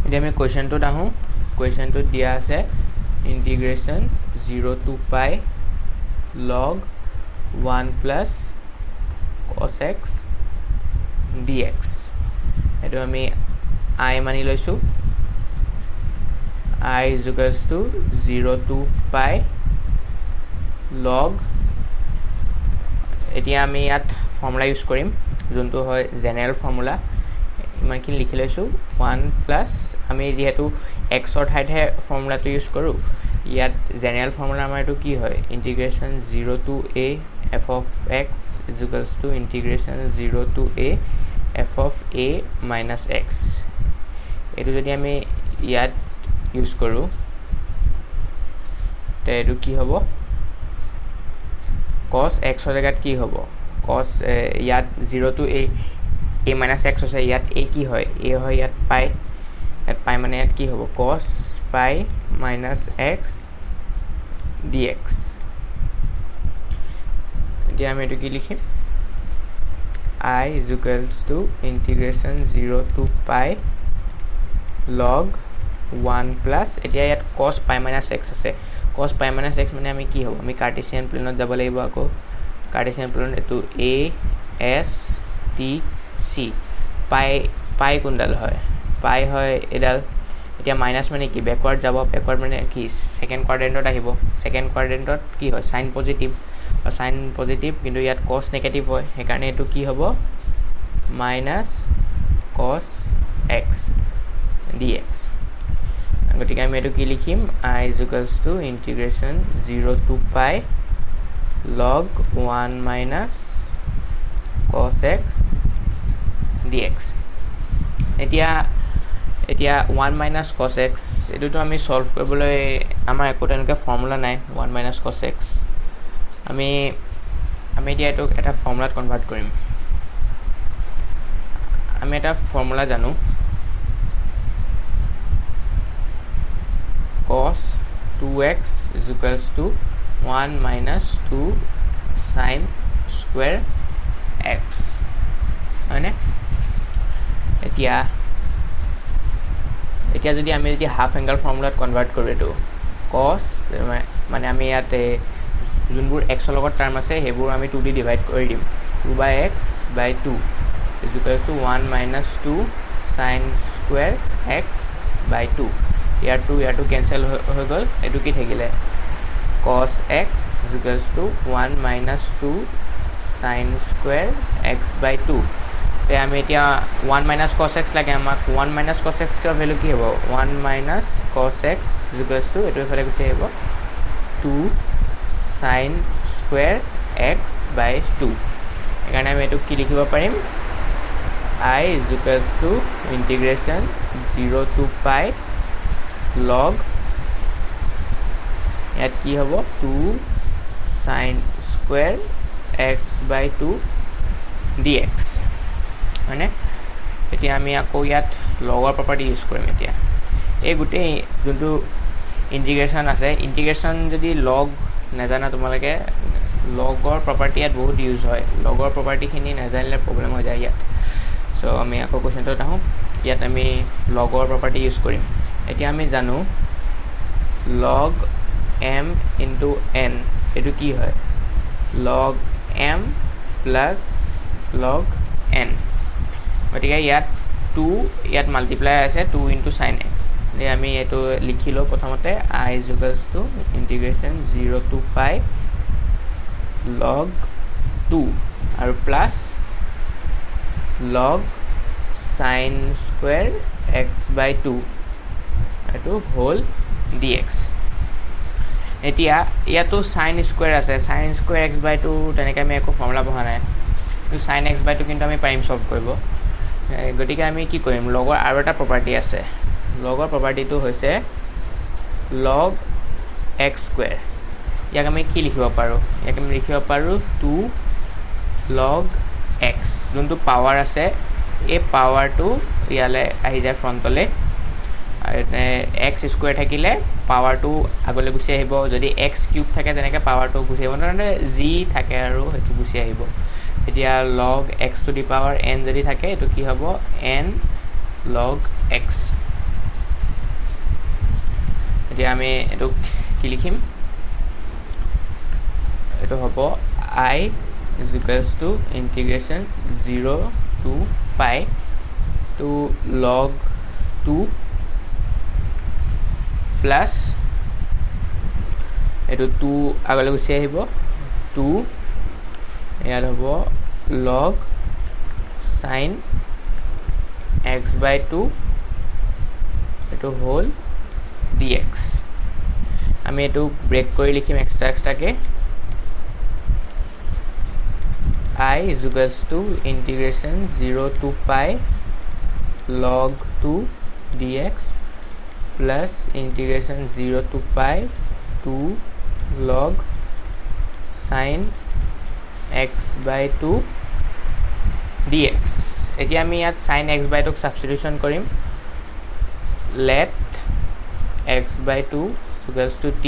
এতিয়া আমি কুৱেশ্যনটোত আহোঁ কুৱেশ্যনটোত দিয়া আছে integration 0 to pi log 1 plus cos x dx এইটো আমি I মানি লৈছোঁ I is equals to 0 to pi log এতিয়া আমি ইয়াত ফৰ্মুলা ইউজ কৰিম যোনটো হয় জেনেৰেল ফৰ্মুলা ইমানখিনি লিখি লৈছোঁ 1 প্লাছ আমি যিহেতু এক্সৰ ঠাইতহে ফৰ্মুলাটো ইউজ কৰোঁ ইয়াত জেনেৰেল ফৰ্মুলা আমাৰ এইটো কি হয় integration 0 to a f of x is equals to integration 0 to a f of a minus x এইটো যদি আমি ইয়াত ইউজ কৰোঁ তে এইটো কি হ'ব cos x ৰ জেগাত কি হ'ব cos ইয়াত 0 to a minus x আছে ইয়াত a কি হয় a হয় ইয়াত pi মানে ইয়াত কি হ'ব cos pi minus x dx এতিয়া আমি এইটো কি লিখিম I is equals to integration 0 to pi log 1 plus এতিয়া ইয়াত cos pi minus x আছে cos pi minus x মানে আমি কি হ'ব আমি কাৰ্টেছিয়ান প্লেনত যাব লাগিব আকৌ কাৰ্টেছিয়ান প্লেনত এইটো a s t c pi কোনডাল হয় pi হয় এডাল এতিয়া মাইনাছ মানে কি বেকৱাৰ্ড যাব বেকৱাৰ্ড মানে কি সেকেন্ড কোৱাড্ৰেন্টত আহিব সেকেন্ড কোৱাড্ৰেন্টত কি হয় সাইন পজিটিভ কিন্তু ইয়াত cos নেগেটিভ হয় সেইকাৰণে এইটো কি হ'ব মাইনাছ cos x dx গতিকে আমি এইটো কি লিখিম I is equals to integration 0 to pi log 1 minus cos x dx এতিয়া 1 minus cos x এইটোতো আমি সলভ কৰিবলৈ আমাৰ একো তেনেকৈ ফৰ্মুলা নাই 1 minus cos x আমি এতিয়া এইটো এটা ফৰ্মুলাত কনভাৰ্ট কৰিম আমি এটা ফৰ্মুলা জানো cos 2x is equals to 1 minus 2 sin square x হয়নে এতিয়া যদি আমি যদি হাফ এংগল ফৰ্মুলাত কনভাৰ্ট কৰোঁ এইটো cos মানে আমি ইয়াত যোনবোৰ x ৰ লগত টাৰ্ম আছে সেইবোৰ আমি 2 দি ডিভাইড কৰি দিম 2/x by 2 is equals to 1 minus 2 sin square x by 2 ইয়াৰটো cancel হৈ গ'ল এইটো কি থাকিলে cos x is equals to 1 minus 2 sin square x by 2 তে আমি এতিয়া 1 minus cos x লাগে আমাক 1 minus cos x ৰ ভ্যালু কি হ'ব 1 minus cos x is equals to এইটো ইফালে গুচি আহিব 2 sin square x by 2 সেইকাৰণে আমি এইটো কি লিখিব পাৰিম I is equals to integration 0 to pi log ইয়াত কি হ'ব 2 sin square x by 2 dx হয়নে এতিয়া আমি আকৌ ইয়াত লগৰ প্ৰপাৰ্টি ইউজ কৰিম এতিয়া এই গোটেই যোনটো ইণ্টিগ্ৰেশ্যন আছে ইণ্টিগ্ৰেশ্যন যদি লগ নাজানা তোমালোকে লগৰ প্ৰপাৰ্টি ইয়াত বহুত ইউজ হয় লগৰ প্ৰপাৰ্টিখিনি নাজানিলে প্ৰব্লেম হৈ যায় ইয়াত চ' আমি আকৌ কুৱেশ্যনটোত আহোঁ ইয়াত আমি লগৰ প্ৰপাৰ্টি ইউজ কৰিম এতিয়া আমি জানো log m into n এইটো কি হয় log m plus log n গতিকে ইয়াত 2 ইয়াত মাল্টিপ্লাই আছে 2 into sin x এতিয়া আমি এইটো লিখি লওঁ প্ৰথমতে I is equals to integration 0 to pi log 2 আৰু plus log sin square x by 2 এইটো হোল dx এতিয়া ইয়াতো sin square আছে sin square x by 2 তেনেকৈ আমি একো ফৰ্মুলা বহা নাই কিন্তু sin x by 2 কিন্তু আমি পাৰিম সলভ কৰিব গতিকে আমি কি কৰিম লগৰ আৰু এটা প্ৰপাৰ্টি আছে লগৰ প্ৰপাৰ্টিটো হৈছে log x square ইয়াক আমি কি লিখিব পাৰোঁ ইয়াক আমি লিখিব পাৰোঁ 2 log x যোনটো পাৱাৰ আছে এই পাৱাৰটো ইয়ালে আহি যায় ফ্ৰণ্টলে x স্কোয়াৰ থাকিলে পাৱাৰটো আগলৈ গুচি আহিব যদি x কিউব থাকে তেনেকৈ পাৱাৰটো গুচি আহিব মানে জি থাকে আৰু সেইটো গুচি আহিব এতিয়া log x to the power n যদি থাকে এটো কি হ'ব n log x এতিয়া আমি এইটো কি লিখিম এইটো হ'ব I is equals to integration 0 to pi to log 2 plus এইটো 2 আগলৈ গুচি আহিব 2 ইয়াত হ'ব log sin x by 2 এইটো হ'ল dx আমি এইটো ব্ৰেক কৰি লিখিম এক্সট্ৰাকে I is equals to integration 0 to pi log 2 dx plus integration 0 to pi 2 log sin x by 2 dx এতিয়া আমি ইয়াত sin x by 2 substitution কৰিম let x by 2 equals to t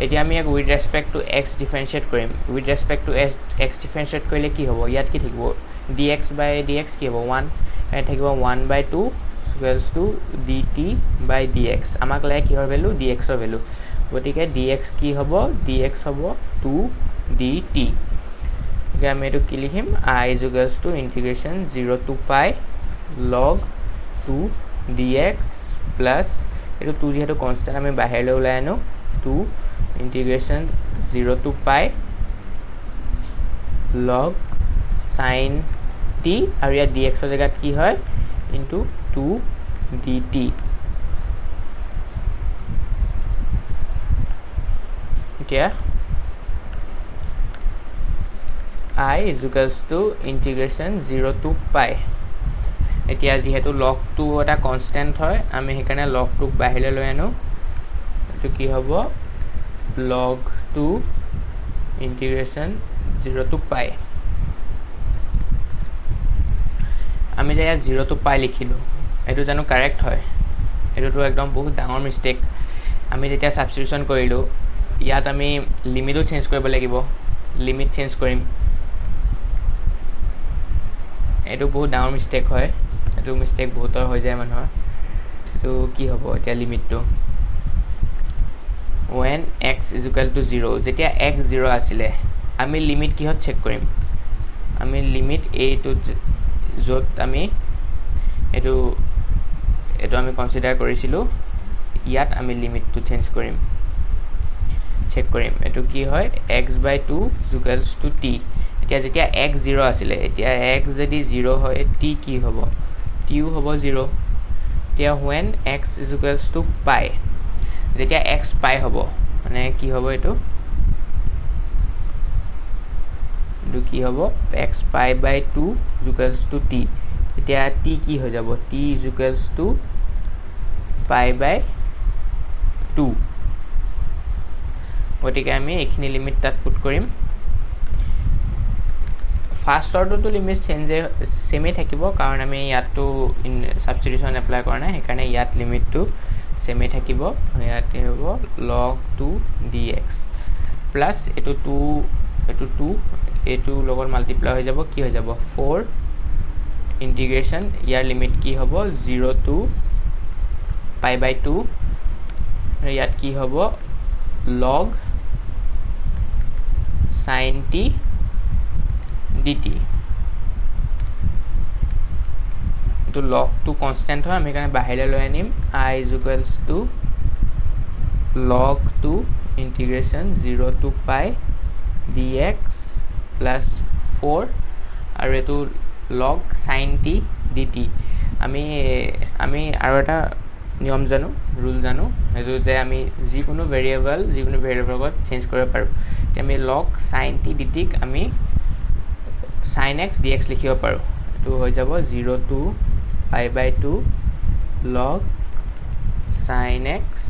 এতিয়া আমি এক with respect to x differentiate কৰিম with respect to x differentiate কৰিলে কি হ'ব ইয়াত কি থাকিব dx by dx কি হ'ব 1 এ থাকিব 1 by 2 equals to dt by dx আমাক লাগে কিহৰ ভ্যালু dx ৰ ভ্যালু গতিকে dx কি হ'ব dx হ'ব 2 dt এতিয়া আমি এটো কি লিখিম I is equals to integration 0 to pi log 2 dx plus এটো 2 যেহেতু কনস্ট্যান্ট আমি বাহিৰলৈ ওলাই আনো 2 integration 0 to pi log sin t আৰু ইয়াত dx ৰ জায়গাত কি হয় into 2 dt এতিয়া I is equals to integration 0 to pi এতিয়া যেহেতু log 2 এটা কনস্ট্যান্ট হয় আমি হেকাৰণে log 2 বাহিৰলৈ লৈ আনো এটো কি হ'ব log 2 integration 0 to pi আমি যে 0 to pi লিখিলো এটো জানো কারেক্ট হয় এটো তো একদম বহুত ডাঙৰ মিস্টেক আমি যেতিয়া সাবস্টিটিউশন কৰিলো ইয়াত আমি লিমিটও চেঞ্জ কৰিব লাগিব লিমিট চেঞ্জ কৰিম এটো বহুত ডাঙৰ মিস্টেক হয় এটো মিস্টেক বহুতৰ হৈ যায় মানুহৰ এটো কি হ'ব এতিয়া লিমিটটো when x is equal to 0 যেতিয়া x 0 আছিলে আমি লিমিট কি হত চেক কৰিম আমি লিমিট a to যত আমি এটো আমি কনসিডাৰ কৰিছিলো ইয়াত আমি লিমিটটো চেঞ্জ কৰিম চেক কৰিম এটো কি হয় x by 2 equals to t এতিয়া যেতিয়া x 0 আছিলে এতিয়া x যদি 0 হয় t কি হ'ব t হ'ব 0 এতিয়া when x is equals to pi যেতিয়া x pi হ'ব মানে কি হ'ব এটো কি হ'ব x pi by 2 equals to t এতিয়া t কি হৈ যাব t equals to pi by 2 গতিকে আমি এখিনি লিমিট তাত পুট কৰিম ফাৰ্স্ট অৰ্ডাৰ তো লিমিট চেঞ্জ সেমে থাকিব কাৰণ আমি ইয়াতো সাবস্টিটিউশন এপ্লাই কৰা নাই হেকাৰণে ইয়াত লিমিট টু সেমে থাকিব ইয়াত হ'ব log 2 dx প্লাস এটো 2 এটো লগত মাল্টিপ্লাই হৈ যাব কি হৈ যাব 4 ইন্টিগ্রেশন ইয়াৰ লিমিট কি হ'ব 0 to pi by 2 ইয়াত কি হ'ব log sin t dt to log 2 constant হয় আমি এখানে বাহিরে লৈ আনিম I is equals to log 2 integration 0 to pi dx plus 4 আৰু এটো log sin t dt আমি আৰু এটা নিয়ম জানো ৰুল জানো এটো যে আমি যিকোনো ভেৰিয়েবল লগত চেঞ্জ কৰিব পাৰো তে আমি log sin t dt আমি sin x dx লিখিব পাৰো এটো হৈ যাব 0 to pi by 2 log sin x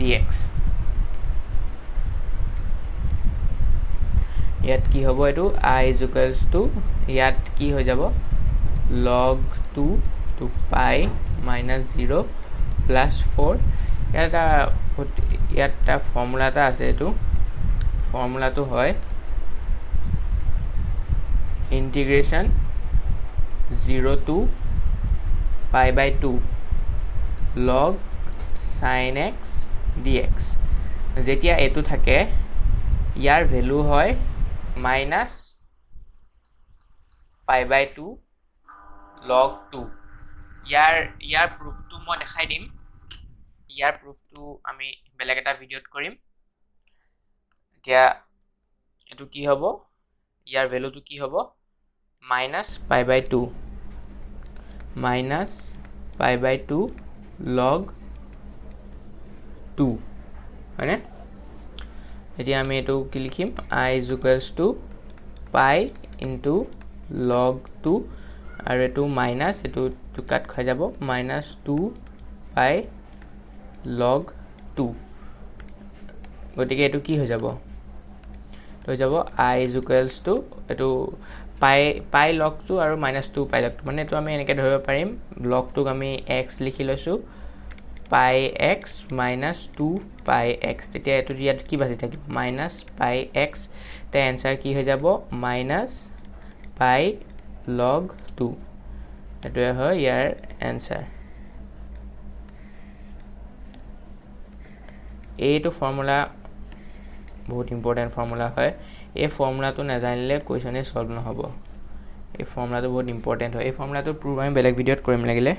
dx ইয়াত কি হ'ব এটো I is equals to ইয়াত কি হৈ যাব log 2 to pi minus 0 plus 4 ইয়াত ফর্মুলাটা আছে এটো ফর্মুলাটো হয় integration 0 to pi by 2 log sin x dx যেতিয়া এটো থাকে ইয়াৰ ভ্যালু হয় minus pi by 2 log 2 ইয়াৰ প্ৰুফটো মই দেখাই দিম ইয়াৰ প্ৰুফটো আমি বেলেগ এটা ভিডিওত কৰিম এতিয়া এটো কি হ'ব ইয়াৰ ভ্যালুটো কি হ'ব minus pi by 2 minus pi by 2 log 2 হয়নে এতিয়া আমি এটো কি লিখিম I is equals to pi into log 2 আৰু এটো মাইনাস এটো কাট খাই যাব minus 2 pi log 2 গতিকে এটো কি হৈ যাব হৈ যাব I is equals to এটো pi log 2 আৰু minus 2 pi log 2 মানে এটো আমি এনেকৈ ধৰিব পাৰিম log 2 আমি x লিখি লৈছো pi x minus 2 pi x তেতিয়া এটো ইয়াত কি বাজি থাকিব minus pi x তে आंसर কি হৈ যাব minus pi log 2 এটো হয় ইয়াৰ आंसर এইটো ফর্মুলা বহুত ইম্পর্টেন্ট ফর্মুলা হয় এই ফর্মুলাটো না জানিলে কোয়েশ্চনে সলভ নহব এই ফর্মুলাটো বহুত ইম্পর্টেন্ট হয় এই ফর্মুলাটো প্রুফ আমি বেলেগ ভিডিওত কৰিম লাগিলে